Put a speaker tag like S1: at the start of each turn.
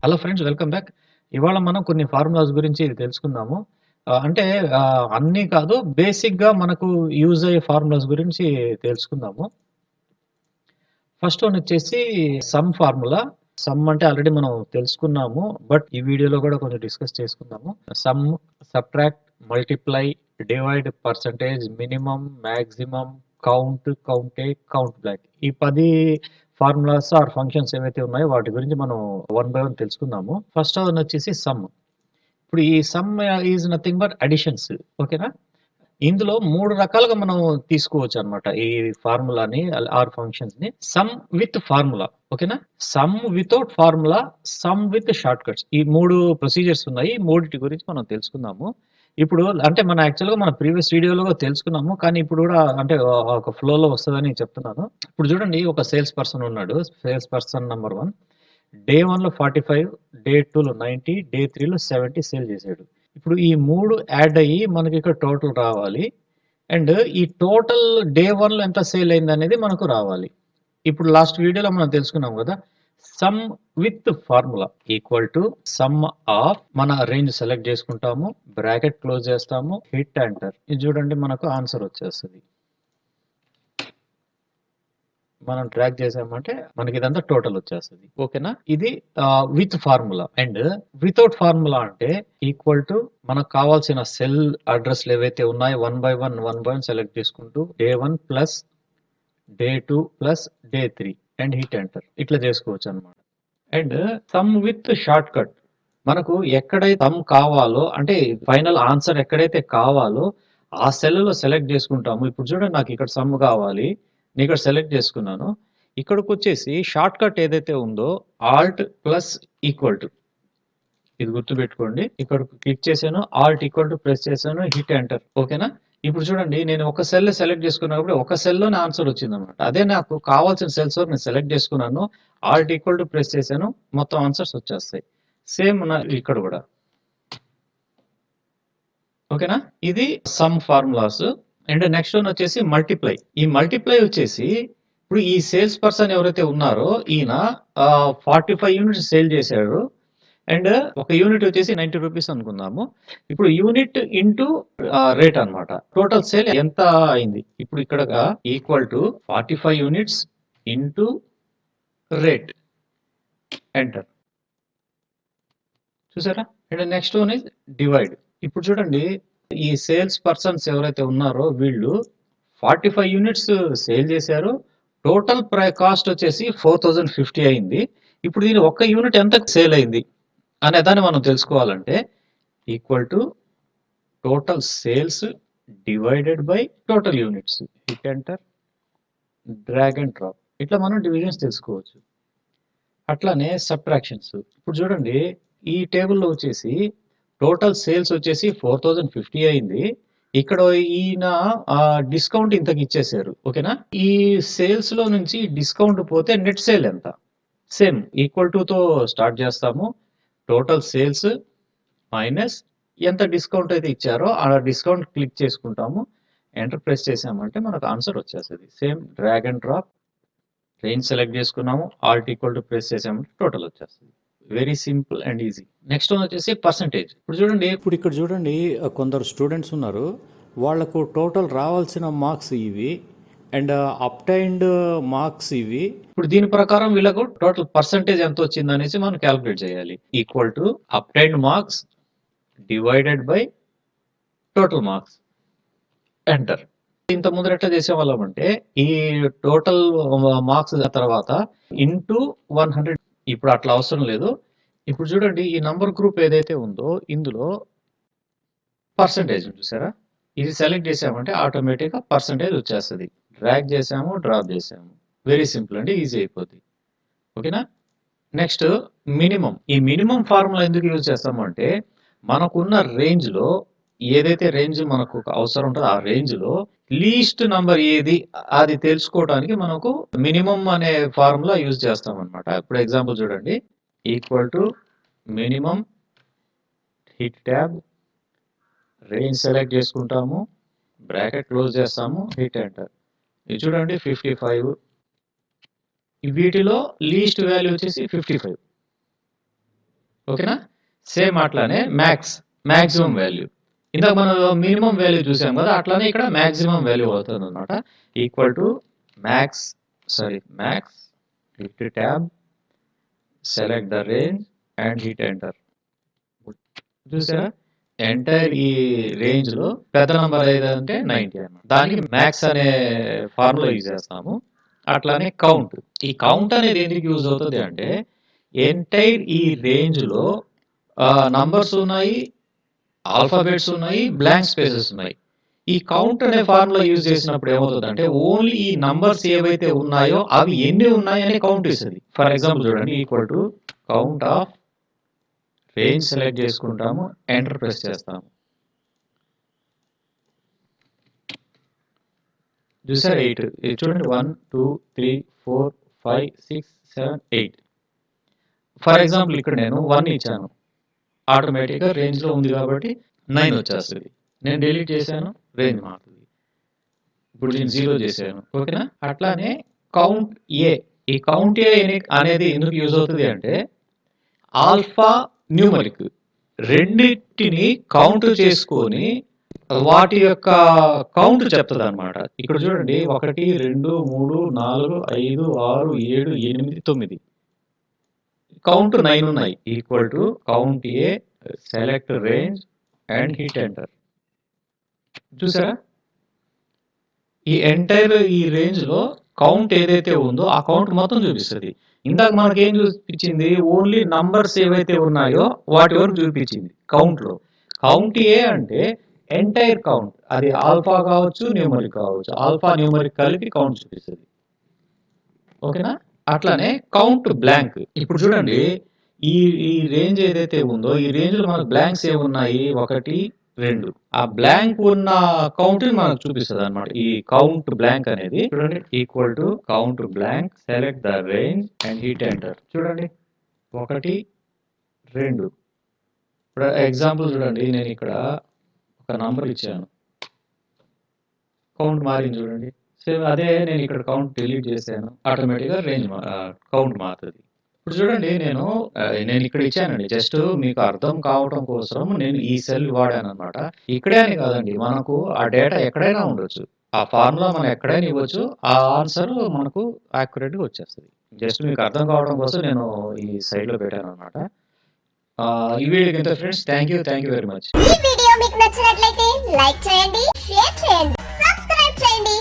S1: Hello friends, welcome back. ఇవాళ మనం కొన్ని ఫార్ములాస్ గురించి తెలుసుకుందాము. అంటే అన్నీ కాదు, బేసిక్‌గా మనకు యూజ్ అయ్యే ఫార్ములాస్ గురించి తెలుసుకుందాము. ఫస్ట్ వన్ వచ్చేసి సమ్ ఫార్ములా. సమ్ అంటే ఆల్రెడీ మనం తెలుసుకున్నాము. బట్ ఈ వీడియోలో కూడా కొంచెం డిస్కస్ చేసుకుందాము. Sum, subtract, multiply, divide, percentage, minimum, maximum, count, countage, count blank. ఈ 10 ఫార్ములాస్ ఆర్ ఫంక్షన్స్ ఏవైతే ఉన్నాయో వాటి గురించి మనం వన్ బై వన్ తెలుసుకుందాము. ఫస్ట్ వన్ వచ్చేసి సమ్. ఇప్పుడు ఈ sum is nothing but additions. ఓకేనా? ఇందులో 3 రకాలుగా మనం తీసుకోవచ్చు అన్నమాట ఈ ఫార్ములాని ఆర్ ఫంక్షన్స్ ని. Sum with formula. ఓకేనా? Sum without formula, sum with shortcuts. ఈ 3 ప్రొసీజర్స్ ఉన్నాయి. ఈ మూడిటి గురించి మనం తెలుసుకుందాము. ఇప్పుడు అంటే మనం యాక్చువల్‌గా మన ప్రీవియస్ వీడియోలో తెలుసుకున్నాము. కానీ ఇప్పుడు కూడా అంటే ఒక ఫ్లోలో వస్తదని చెప్తున్నాను. ఇప్పుడు చూడండి, ఒక సేల్స్ పర్సన్ ఉన్నాడు. సేల్స్ పర్సన్ నంబర్ 1 డే 1లో 45, డే 2లో 90, డే 3లో 70 సేల్ చేశాడు. ఇప్పుడు ఈ 3 యాడ్ అయ్యి మనకి ఇక్కడ టోటల్ రావాలి. అండ్ ఈ టోటల్ డే 1లో ఎంత సేల్ అయిందనేది మనకు రావాలి. ఇప్పుడు లాస్ట్ వీడియోలో మనం తెలుసుకున్నాం కదా, some with formula equal to some of, మన రేంజ్ సెలెక్ట్ చేసుకుంటాము, బ్రాకెట్ క్లోజ్ చేస్తాము, హిట్ ఎంటర్. ఇది చూడండి, మనకు ఆన్సర్ వచ్చేస్తుంది. మనం ట్రాక్ చేసామంటే మనకి ఇదంతా టోటల్ వచ్చేస్తుంది. ఓకేనా? ఇది with formula. And without formula అంటే ఈక్వల్ టు మనకు కావాల్సిన సెల్ అడ్రస్లు ఏవైతే ఉన్నాయో వన్ బై వన్ సెలెక్ట్ చేసుకుంటూ day 1 plus day 2 plus day 3 and hit enter. ఇట్లా చేసుకోవచ్చు అనమాట. And some with short cut. మనకు ఎక్కడైతే సమ్ కావాలో, అంటే ఫైనల్ ఆన్సర్ ఎక్కడైతే కావాలో ఆ సెల్లో సెలెక్ట్ చేసుకుంటాము. ఇప్పుడు చూడండి, నాకు ఇక్కడ సమ్ కావాలి, నేను ఇక్కడ సెలెక్ట్ చేసుకున్నాను. ఇక్కడికి వచ్చేసి షార్ట్ కట్ ఏదైతే ఉందో ఆల్ట్ ప్లస్ ఈక్వల్ టు, ఇది గుర్తుపెట్టుకోండి. ఇక్కడ క్లిక్ చేశాను, ఆల్ట్ ఈక్వల్ టు ప్రెస్ చేశాను, హిట్ ఎంటర్. ఓకేనా? ఇప్పుడు చూడండి, నేను ఒక సెల్ సెలెక్ట్ చేసుకున్నప్పుడు ఒక సెల్లోనే ఆన్సర్ వచ్చింది అనమాట. అదే నాకు కావాల్సిన సెల్స్ నేను సెలెక్ట్ చేసుకున్నాను, ఆల్ట్ ఈక్వల్ టు ప్రెస్ చేశాను, మొత్తం ఆన్సర్స్ వచ్చేస్తాయి. సేమ్ ఇక్కడ కూడా. ఓకేనా? ఇది sum formulas. And next one వచ్చేసి మల్టిప్లై. ఈ మల్టిప్లై వచ్చేసి ఇప్పుడు ఈ సేల్స్ పర్సన్ ఎవరైతే ఉన్నారో ఈయన 45 యూనిట్స్ సేల్ చేశాడు. అండ్ ఒక యూనిట్ వచ్చేసి 90 రూపీస్ అనుకుందాము. ఇప్పుడు యూనిట్ ఇంటూ రేట్ అన్నమాట. టోటల్ సేల్ ఎంత అయింది? ఇప్పుడు ఇక్కడ equal to 45 units into rate, enter. చూసారా? And next one is divide. ఇప్పుడు చూడండి, ఈ సేల్స్ పర్సన్స్ ఎవరైతే ఉన్నారో వీళ్ళు 45 యూనిట్స్ సేల్ చేశారు. టోటల్ కాస్ట్ వచ్చేసి 4050 అయింది. ఇప్పుడు దీని ఒక్క యూనిట్ ఎంత సేల్ అయింది అనే దాన్ని మనం తెలుసుకోవాలంటే equal to total sales divided by total units. Hit enter, drag and drop. ఇట్లా మనం డివిజన్స్ తెలుసుకోవచ్చు. అట్లానే సబ్ట్రాక్షన్స్. ఇప్పుడు చూడండి, ఈ టేబుల్లో వచ్చేసి టోటల్ సేల్స్ వచ్చేసి 4050 అయింది. ఇక్కడ ఈయన డిస్కౌంట్ ఇంతకి ఇచ్చేసారు. ఓకేనా? ఈ సేల్స్ లో నుంచి డిస్కౌంట్ పోతే నెట్ సేల్ ఎంత? సేమ్ ఈక్వల్ టు తో స్టార్ట్ చేస్తాము. టోటల్ సేల్స్ మైనస్ ఎంత డిస్కౌంట్ అయితే ఇచ్చారో ఆ డిస్కౌంట్ క్లిక్ చేసుకుంటాము. ఎంటర్ ప్రెస్ చేసామంటే మనకు ఆన్సర్ వచ్చేస్తుంది. Same drag and drop, range select చేసుకున్నాము, ఆల్ట్ ఈక్వల్ టు ప్రెస్ చేసామంటే టోటల్ వచ్చేస్తుంది. Very simple and easy. Next one వచ్చేసి పర్సంటేజ్. ఇప్పుడు ఇక్కడ చూడండి, కొందరు స్టూడెంట్స్ ఉన్నారు, వాళ్లకు టోటల్ రావాల్సిన మార్క్స్ ఇవి అండ్ అప్టైన్డ్ మార్క్స్ ఇవి. ఇప్పుడు దీని ప్రకారం వీళ్ళకు టోటల్ పర్సంటేజ్ ఎంత వచ్చింది అనేసి మనం క్యాలిక్యులేట్ చేయాలి. Equal to obtained marks divided by total marks, enter. ఇంత ముందర ఎట్లా చేసేవాళ్ళం అంటే ఈ టోటల్ మార్క్స్ తర్వాత ఇంటూ 100. ఇప్పుడు అట్లా అవసరం లేదు. ఇప్పుడు చూడండి, ఈ నంబర్ గ్రూప్ ఏదైతే ఉందో ఇందులో పర్సంటేజ్ చూసారా, ఇది సెలెక్ట్ చేసామంటే ఆటోమేటిక్గా పర్సంటేజ్ వచ్చేస్తుంది. డ్రాగ్ చేసాము, డ్రాప్ చేసాము. వెరీ సింపుల్ అండి, ఈజీ అయిపోతుంది. ఓకేనా? Next minimum. ఈ మినిమం ఫార్ములా ఎందుకు యూజ్ చేస్తాము అంటే మనకున్న రేంజ్ లో ఏదైతే రేంజ్ మనకు అవసరం ఉంటుందో ఆ రేంజ్ లో లీస్ట్ నంబర్ ఏది అది తెలుసుకోవడానికి మనకు మినిమం అనే ఫార్ములా యూజ్ చేస్తాం అనమాట. ఇప్పుడు ఎగ్జాంపుల్ చూడండి, equal to minimum, hit tab, range select చేసుకుంటాము, బ్రాకెట్ క్లోజ్ చేస్తాము, హిట్ ఎంటర్. ఇది చూడండి 55. వీటిలో లీస్ట్ వాల్యూ వచ్చేసి 55. ఓకేనా? సేమ్ అట్లానే మాక్సిమం వాల్యూ. ఇందాక మనం మినిమం వాల్యూ చూసాం కదా, అట్లానే ఇక్కడ మాక్సిమం వాల్యూ అవుతుందన్నమాట. Equal to max hit tab, select the range and hit enter. చూసారా? ఎంటైర్ ఈ రేంజ్ లో పెద్ద నంబర్ ఏదంటే 90 అన్నమాట. దానికి మ్యాక్స్ అనే ఫార్ములా యూజ్ చేస్తాము. అట్లానే కౌంట్. ఈ కౌంట్ అనేది ఎందుకు యూజ్ అవుతుంది అంటే, ఎంటైర్ ఈ రేంజ్ లో నంబర్స్ ఉన్నాయి, ఆల్ఫాబెట్స్ ఉన్నాయి, బ్లాంక్ స్పేసెస్ ఉన్నాయి. ఈ కౌంట్ అనే ఫార్ములా యూజ్ చేసినప్పుడు ఏమవుతుందంటే, ఓన్లీ ఈ నంబర్స్ ఏవైతే ఉన్నాయో అవి ఎన్ని ఉన్నాయని కౌంట్ ఇస్తుంది. ఫర్ ఎగ్జాంపుల్ చూడండి, equal to count of range select చేసుకుంటాము, ఎంటర్ ప్రెస్ చేస్తాము. చూసారు 8. ఇది చూడండి 1 2 3 4 5 6 7 8. ఫర్ ఎగ్జాంపుల్ ఇక్కడ నేను 1 ఇచ్చాను, ఆటోమేటిక్గా రేంజ్లో ఉంది కాబట్టి 9 వచ్చేస్తుంది. నేను డిలీట్ చేశాను, రేంజ్ మారుతుంది. ఇప్పుడు నేను 0 చేశాను. ఓకేనా? అట్లానే కౌంట్ ఏ. ఈ కౌంట్ ఏ అనేది ఎందుకు యూజ్ అవుతుంది అంటే, ఆల్ఫా న్యూమరిక్ రెండింటిని కౌంట్ చేసుకొని వాటి యొక్క కౌంట్ చెప్తుంది అనమాట. ఇక్కడ చూడండి 1 2 3 4 5 6 7 8 9 కౌంట్ 9 ఉన్నాయి. Equal to count A, select range and hit enter. చూసారా? ఈ ఎంటైర్ ఈ రేంజ్ లో కౌంట్ ఏదైతే ఉందో ఆ కౌంట్ మొత్తం చూపిస్తుంది. ఇందాక మనకి ఏం చూపించింది, ఓన్లీ నంబర్స్ ఏవైతే ఉన్నాయో వాటి వరకు చూపించింది కౌంట్ లో. కౌంట్ ఏ అంటే ఎంటైర్ కౌంట్, అది ఆల్ఫా కావచ్చు, న్యూమరిక్ కావచ్చు, ఆల్ఫా న్యూమరిక్ కలిపి కౌంట్ చూపిస్తుంది. ఓకేనా? అట్లానే కౌంట్ బ్లాంక్. ఇప్పుడు చూడండి, ఈ ఈ రేంజ్ ఏదైతే ఉందో ఈ రేంజ్ లో మనకు బ్లాంక్స్ ఏమున్నాయి, 1 2. ఆ బ్లాంక్ ఉన్న కౌంట్ మనకు చూపిస్తుంది అనమాట. ఈ కౌంట్ బ్లాంక్ అనేది చూడండి, equal to count blank, select the range and hit enter. చూడండి 1 2. ఇప్పుడు ఎగ్జాంపుల్ చూడండి, నేను ఇక్కడ ఒక నంబర్ ఇచ్చాను, కౌంట్ మారింది చూడండి. సేమ్ అదే నేను ఇక్కడ కౌంట్ డిలీట్ చేశాను, ఆటోమేటిక్గా రేంజ్ కౌంట్ మారుతుంది. ఇప్పుడు చూడండి, నేను ఇక్కడ ఇచ్చానండి, జస్ట్ మీకు అర్థం కావటం కోసం నేను ఈ సెల్ వాడాను అనమాట. ఇక్కడే అని కాదండి, మనకు ఆ డేటా ఎక్కడైనా ఉండొచ్చు, ఆ ఫార్ములా మనం ఎక్కడైనా ఇవ్వచ్చు, ఆ ఆన్సర్ మనకు యాక్యురేట్గా వచ్చేస్తుంది. జస్ట్ మీకు అర్థం కావడం కోసం నేను ఈ సైడ్లో పెట్టాను అనమాట. ఈ వీడియోకి ఇంత friends, thank you very much.
S2: ఈ వీడియో మీకు నచ్చినట్లయితే లైక్ చేయండి, షేర్ చేయండి, సబ్స్క్రైబ్ చేయండి.